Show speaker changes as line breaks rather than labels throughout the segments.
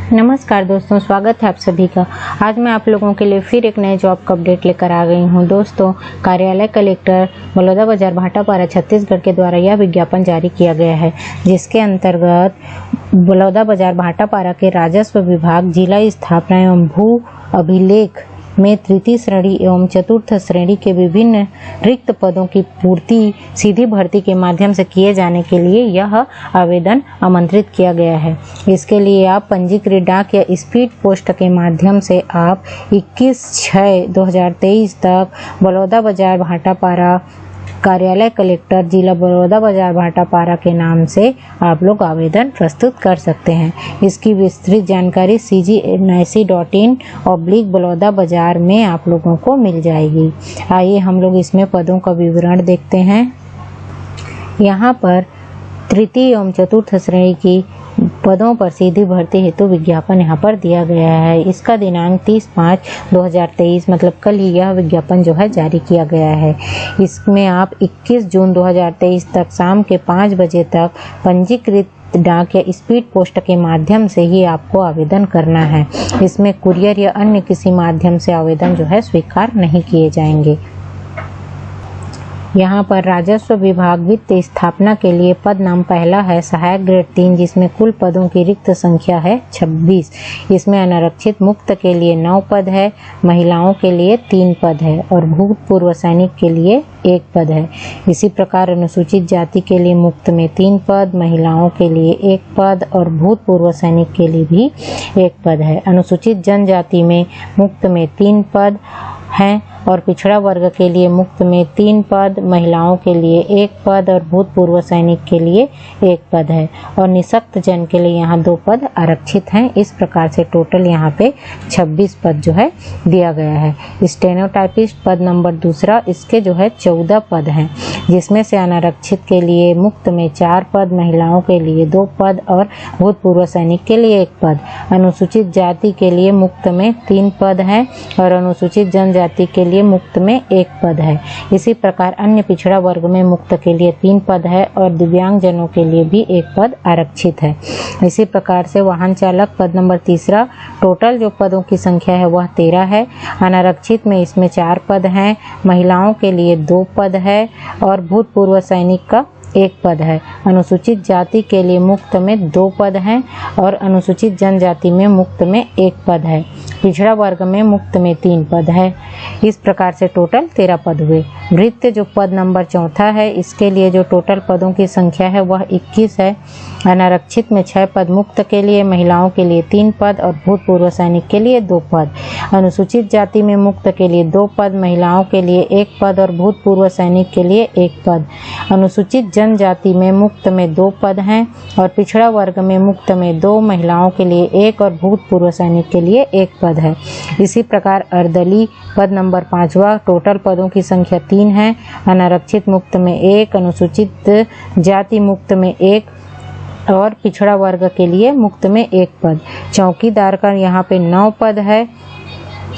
नमस्कार दोस्तों, स्वागत है आप सभी का। आज मैं आप लोगों के लिए फिर एक नए जॉब का अपडेट लेकर आ गई हूं। दोस्तों, कार्यालय कलेक्टर बलौदाबाजार भाटापारा छत्तीसगढ़ के द्वारा यह विज्ञापन जारी किया गया है, जिसके अंतर्गत बलौदाबाजार भाटापारा के राजस्व विभाग जिला स्थापना एवं भू अभिलेख में तृतीय श्रेणी एवं चतुर्थ श्रेणी के विभिन्न रिक्त पदों की पूर्ति सीधी भर्ती के माध्यम से किए जाने के लिए यह आवेदन आमंत्रित किया गया है। इसके लिए आप पंजीकृत डाक या स्पीड पोस्ट के माध्यम से आप 21/6/2023 तक बलौदाबाजार भाटापारा कार्यालय कलेक्टर जिला बलौदाबाजार भाटापारा के नाम से आप लोग आवेदन प्रस्तुत कर सकते हैं। इसकी विस्तृत जानकारी cg.in/बलौदाबाजार में आप लोगों को मिल जाएगी। आइए हम लोग इसमें पदों का विवरण देखते हैं। यहाँ पर तृतीय एवं चतुर्थ श्रेणी की पदों पर सीधी भर्ती हेतु विज्ञापन यहाँ पर दिया गया है। इसका दिनांक 30/5/2023 मतलब कल ही यह विज्ञापन जो है जारी किया गया है। इसमें आप 21 जून 2023 तक शाम के 5 बजे तक पंजीकृत डाक या स्पीड पोस्ट के माध्यम से ही आपको आवेदन करना है। इसमें कुरियर या अन्य किसी माध्यम से आवेदन जो है स्वीकार नहीं किए जाएंगे। यहाँ पर राजस्व विभाग वित्त स्थापना के लिए पद नाम पहला है सहायक ग्रेड 3, जिसमें कुल पदों की रिक्त संख्या है 26। इसमें अनारक्षित मुक्त के लिए 9 पद है, महिलाओं के लिए 3 पद है और भूतपूर्व सैनिक के लिए 1 पद है। इसी प्रकार अनुसूचित जाति के लिए मुक्त में 3 पद, महिलाओं के लिए 1 पद और भूतपूर्व सैनिक के लिए भी 1 पद है। अनुसूचित जनजाति में मुक्त में 3 पद हैं और पिछड़ा वर्ग के लिए मुक्त में 3 पद, महिलाओं के लिए 1 पद और भूतपूर्व सैनिक के लिए 1 पद है और निःशक्त जन के लिए यहाँ 2 पद आरक्षित हैं। इस प्रकार से टोटल यहाँ पे 26 पद जो है दिया गया है। स्टेनोटाइपिस्ट पद नंबर दूसरा, इसके जो है 14 पद हैं, जिसमें से अनारक्षित के लिए मुक्त में 4 पद, महिलाओं के लिए 2 पद और भूतपूर्व सैनिक के लिए 1 पद। अनुसूचित जाति के लिए मुक्त में 3 पद हैं और अनुसूचित जनजाति के लिए मुक्त में 1 पद है। इसी प्रकार अन्य पिछड़ा वर्ग में मुक्त के लिए 3 पद है और दिव्यांग जनों के लिए भी 1 पद आरक्षित है। इसी प्रकार से वाहन चालक पद नंबर तीसरा, टोटल जो पदों की संख्या है वह 13 है। अनारक्षित में इसमें 4 पद हैं, महिलाओं के लिए 2 पद है और भूतपूर्व सैनिक का 1 पद है। अनुसूचित जाति के लिए मुक्त में 2 पद हैं और अनुसूचित जनजाति में मुक्त में 1 पद है। पिछड़ा वर्ग में मुक्त में 3 पद है। इस प्रकार से टोटल 13 पद हुए। वृत्त जो पद नंबर चौथा है, इसके लिए जो टोटल पदों की संख्या है वह 21 है। अनारक्षित में 6 पद, मुक्त के लिए महिलाओं के लिए 3 पद और भूतपूर्व सैनिक के लिए 2 पद। अनुसूचित जाति में मुक्त के लिए 2 पद, महिलाओं के लिए 1 पद और भूतपूर्व सैनिक के लिए 1 पद। अनुसूचित जनजाति में मुक्त में 2 पद हैं और पिछड़ा वर्ग में मुक्त में 2, महिलाओं के लिए 1 और भूतपूर्व सैनिक के लिए 1 पद है। इसी प्रकार अर्दली पद नंबर 5वां, टोटल पदों की संख्या 3 है। अनारक्षित मुक्त में 1, अनुसूचित जाति मुक्त में 1 और पिछड़ा वर्ग के लिए मुक्त में 1 पद। चौकीदार का यहाँ पे 9 पद है,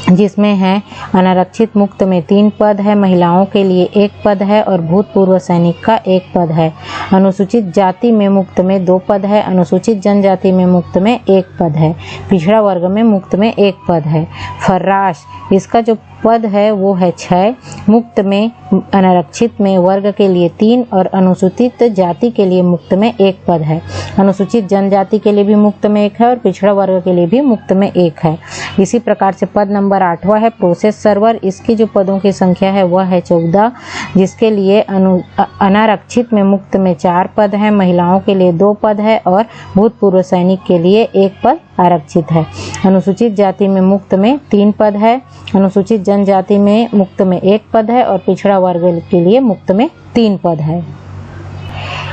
जिसमें है अनारक्षित मुक्त में 3 पद है, महिलाओं के लिए 1 पद है और भूतपूर्व सैनिक का 1 पद है। अनुसूचित जाति में मुक्त में 2 पद है, अनुसूचित जनजाति में मुक्त में 1 पद है, पिछड़ा वर्ग में मुक्त में 1 पद है। फर्राश, इसका जो पद है वो है 6, मुक्त में अनारक्षित में वर्ग के लिए 3 और अनुसूचित जाति के लिए मुक्त में 1 पद है। अनुसूचित जनजाति के लिए भी मुक्त में 1 है और पिछड़ा वर्ग के लिए भी मुक्त में 1 है। इसी प्रकार से पद नंबर 8वां है प्रोसेस सर्वर, इसकी जो पदों की संख्या है वह है 14, जिसके लिए अनारक्षित में मुक्त में 4 पद है, महिलाओं के लिए 2 पद है और भूतपूर्व सैनिक के लिए 1 पद आरक्षित है। अनुसूचित जाति में मुक्त में 3 पद है, अनुसूचित जनजाति में मुक्त में 1 पद है और पिछड़ा वर्ग के लिए मुक्त में 3 पद है।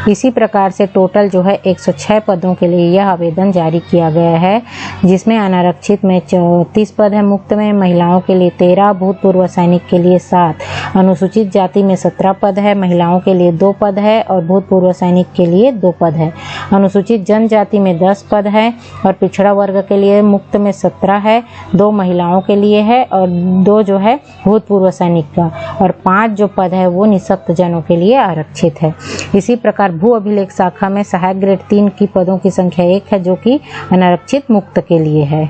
इसी प्रकार से टोटल जो है 106 पदों के लिए यह आवेदन जारी किया गया है, जिसमें अनारक्षित में 34 पद है, मुक्त में महिलाओं के लिए 13, भूतपूर्व सैनिक के लिए 7, अनुसूचित जाति में 17 पद है, महिलाओं के लिए 2 पद है और भूतपूर्व सैनिक के लिए 2 पद है। अनुसूचित जनजाति में 10 पद है और पिछड़ा वर्ग के लिए मुक्त में 17 है, 2 महिलाओं के लिए है और 2 जो है भूतपूर्व सैनिक का, और 5 जो पद है वो निःशक्त जनों के लिए आरक्षित है। इसी इसी प्रकार भू अभिलेख शाखा में सहायक ग्रेड 3 की पदों की संख्या 1 है, जो कि अनारक्षित मुक्त के लिए है।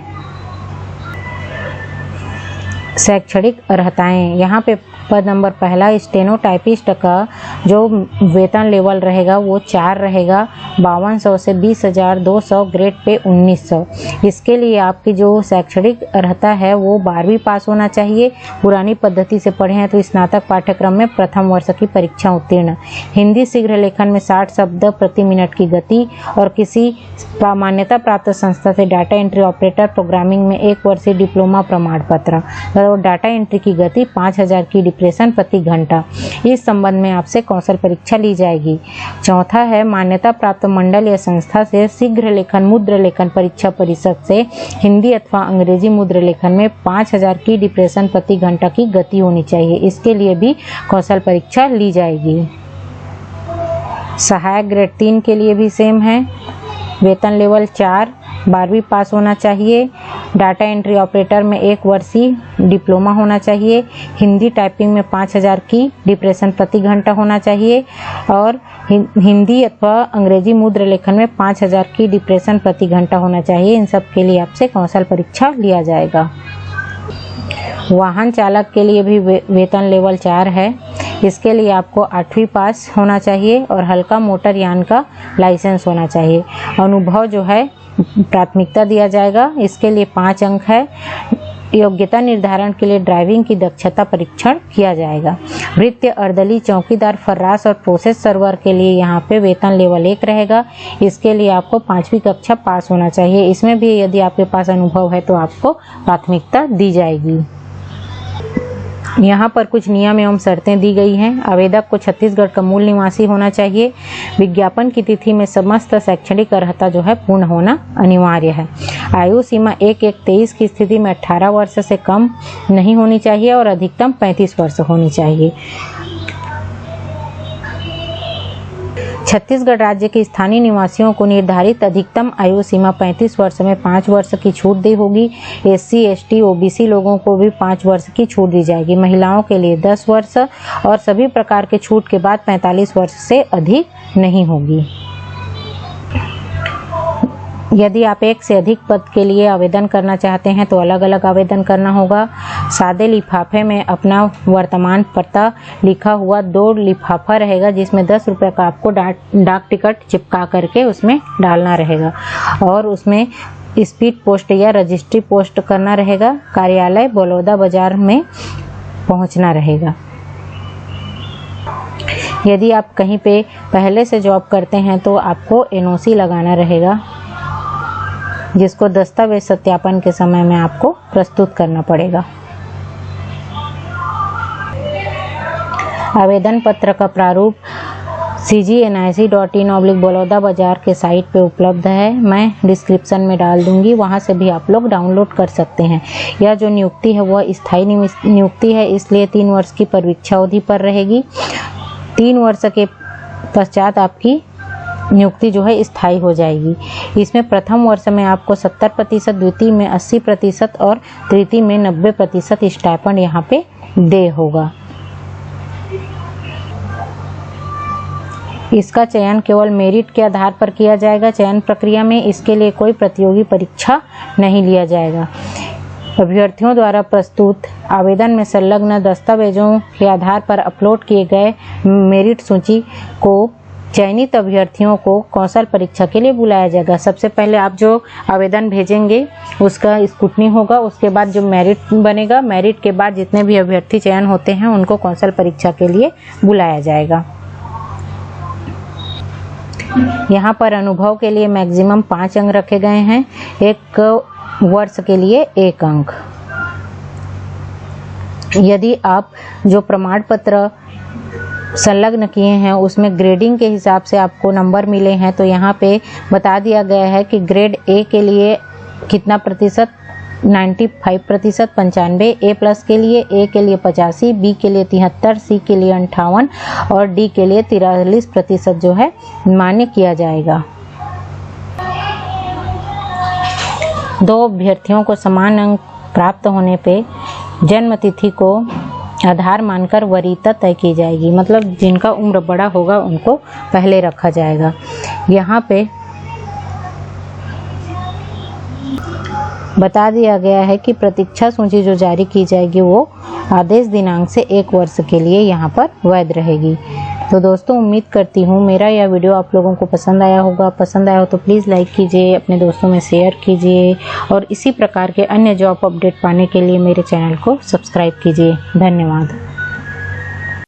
शैक्षणिक अर्हताएं, यहाँ पे पद नंबर पहला स्टेनोटाइपिस्ट का जो वेतन लेवल रहेगा वो 4 रहेगा, 5200 से 20,200, ग्रेड पे 1900। इसके लिए आपकी जो शैक्षणिक अर्हता है वो 12वीं पास होना चाहिए। पुरानी पद्धति से पढ़े हैं तो स्नातक पाठ्यक्रम में प्रथम वर्ष की परीक्षा उत्तीर्ण। हिंदी शीघ्र लेखन में 60 शब्द प्रति मिनट की गति और किसी मान्यता प्राप्त संस्था से डाटा एंट्री ऑपरेटर प्रोग्रामिंग में 1 वर्षीय डिप्लोमा प्रमाण पत्र और डाटा एंट्री की गति 5000 की डिप्रेशन प्रति घंटा। इस संबंध में आपसे कौशल परीक्षा ली जाएगी। चौथा है मान्यता प्राप्त मंडल या संस्था से शीघ्र लेखन मुद्र लेखन परीक्षा परिषद से हिंदी अथवा अंग्रेजी मुद्र लेखन में 5000 की डिप्रेशन प्रति घंटा की गति होनी चाहिए। इसके लिए भी कौशल परीक्षा ली जाएगी। सहायक ग्रेड 3 के लिए भी सेम है, वेतन लेवल 4, 12वीं पास होना चाहिए। डाटा एंट्री ऑपरेटर में 1 वर्षीय डिप्लोमा होना चाहिए। हिंदी टाइपिंग में 5000 की डिप्रेशन प्रति घंटा होना चाहिए और हिंदी अथवा अंग्रेजी मुद्र लेखन में 5000 की डिप्रेशन प्रति घंटा होना चाहिए। इन सब के लिए आपसे कौशल परीक्षा लिया जाएगा। वाहन चालक के लिए भी वेतन लेवल 4 है। इसके लिए आपको 8वीं पास होना चाहिए और हल्का मोटर यान का लाइसेंस होना चाहिए। अनुभव जो है प्राथमिकता दिया जाएगा। इसके लिए 5 अंक है। योग्यता निर्धारण के लिए ड्राइविंग की दक्षता परीक्षण किया जाएगा। वृत्तीय अर्दली चौकीदार फर्रास और प्रोसेस सर्वर के लिए यहाँ पे वेतन लेवल 1 रहेगा। इसके लिए आपको 5वीं कक्षा पास होना चाहिए। इसमें भी यदि आपके पास अनुभव है तो आपको प्राथमिकता दी जाएगी। यहाँ पर कुछ नियम एवं शर्तें दी गई हैं। आवेदक को छत्तीसगढ़ का मूल निवासी होना चाहिए। विज्ञापन की तिथि में समस्त शैक्षणिक अर्हता जो है पूर्ण होना अनिवार्य है। आयु सीमा 1/1/23 की स्थिति में 18 वर्ष से कम नहीं होनी चाहिए और अधिकतम 35 वर्ष होनी चाहिए। छत्तीसगढ़ राज्य के स्थानीय निवासियों को निर्धारित अधिकतम आयु सीमा 35 वर्ष में 5 वर्ष की छूट दी होगी। SC, ST, OBC लोगों को भी 5 वर्ष की छूट दी जाएगी। महिलाओं के लिए 10 वर्ष और सभी प्रकार के छूट के बाद 45 वर्ष से अधिक नहीं होगी। यदि आप 1 से अधिक पद के लिए आवेदन करना चाहते हैं तो अलग अलग आवेदन करना होगा। सादे लिफाफे में अपना वर्तमान पता लिखा हुआ 2 लिफाफा रहेगा, जिसमें 10 रुपये का आपको डाक टिकट चिपका करके उसमें डालना रहेगा और उसमें स्पीड पोस्ट या रजिस्ट्री पोस्ट करना रहेगा। कार्यालय बलौदा बाजार में पहुंचना रहेगा। यदि आप कहीं पे पहले से जॉब करते हैं तो आपको NOC लगाना रहेगा, जिसको दस्तावेज सत्यापन के समय में आपको प्रस्तुत करना पड़ेगा। आवेदन पत्र का प्रारूप cgnic.in/बलौदा बाजार के साइट पे उपलब्ध है। मैं डिस्क्रिप्शन में डाल दूंगी, वहां से भी आप लोग डाउनलोड कर सकते हैं। यह जो नियुक्ति है वह स्थायी नियुक्ति है, इसलिए 3 वर्ष की परीक्षा अवधि पर रहेगी। 3 वर्ष के पश्चात आपकी नियुक्ति जो है स्थायी हो जाएगी। इसमें प्रथम वर्ष में आपको 70%, द्वितीय में 80% और तृतीय में 90% स्टाइपेंड यहाँ पे दे होगा। इसका चयन केवल मेरिट के आधार पर किया जाएगा। चयन प्रक्रिया में इसके लिए कोई प्रतियोगी परीक्षा नहीं लिया जाएगा। अभ्यर्थियों द्वारा प्रस्तुत आवेदन में संलग्न दस्तावेजों के आधार पर अपलोड किए गए मेरिट सूची को चयनित अभ्यर्थियों को कौशल परीक्षा के लिए बुलाया जाएगा। सबसे पहले आप जो आवेदन भेजेंगे उसका स्क्रूटनी होगा, उसके बाद जो मेरिट बनेगा, मेरिट के बाद जितने भी अभ्यर्थी चयन होते हैं उनको कौशल परीक्षा के लिए बुलाया जाएगा। यहाँ पर अनुभव के लिए मैक्सिमम 5 अंक रखे गए हैं, 1 वर्ष के लिए 1 अंक। यदि आप जो प्रमाण पत्र संलग्न किए हैं उसमें ग्रेडिंग के हिसाब से आपको नंबर मिले हैं, तो यहाँ पे बता दिया गया है कि ग्रेड A के लिए कितना प्रतिशत, 95%, 95, A+ के लिए, A के लिए 85, B के लिए 73, C के लिए 58 और D के लिए 43% जो है मान्य किया जाएगा। 2 अभ्यर्थियों को समान अंक प्राप्त होने पे जन्म तिथि को आधार मानकर वरीयता तय की जाएगी। मतलब जिनका उम्र बड़ा होगा उनको पहले रखा जाएगा। यहाँ पे बता दिया गया है कि प्रतीक्षा सूची जो जारी की जाएगी वो आदेश दिनांक से 1 वर्ष के लिए यहाँ पर वैध रहेगी। तो दोस्तों उम्मीद करती हूँ मेरा यह वीडियो आप लोगों को पसंद आया होगा। पसंद आया हो तो प्लीज़ लाइक कीजिए, अपने दोस्तों में शेयर कीजिए और इसी प्रकार के अन्य जॉब अपडेट पाने के लिए मेरे चैनल को सब्सक्राइब कीजिए। धन्यवाद।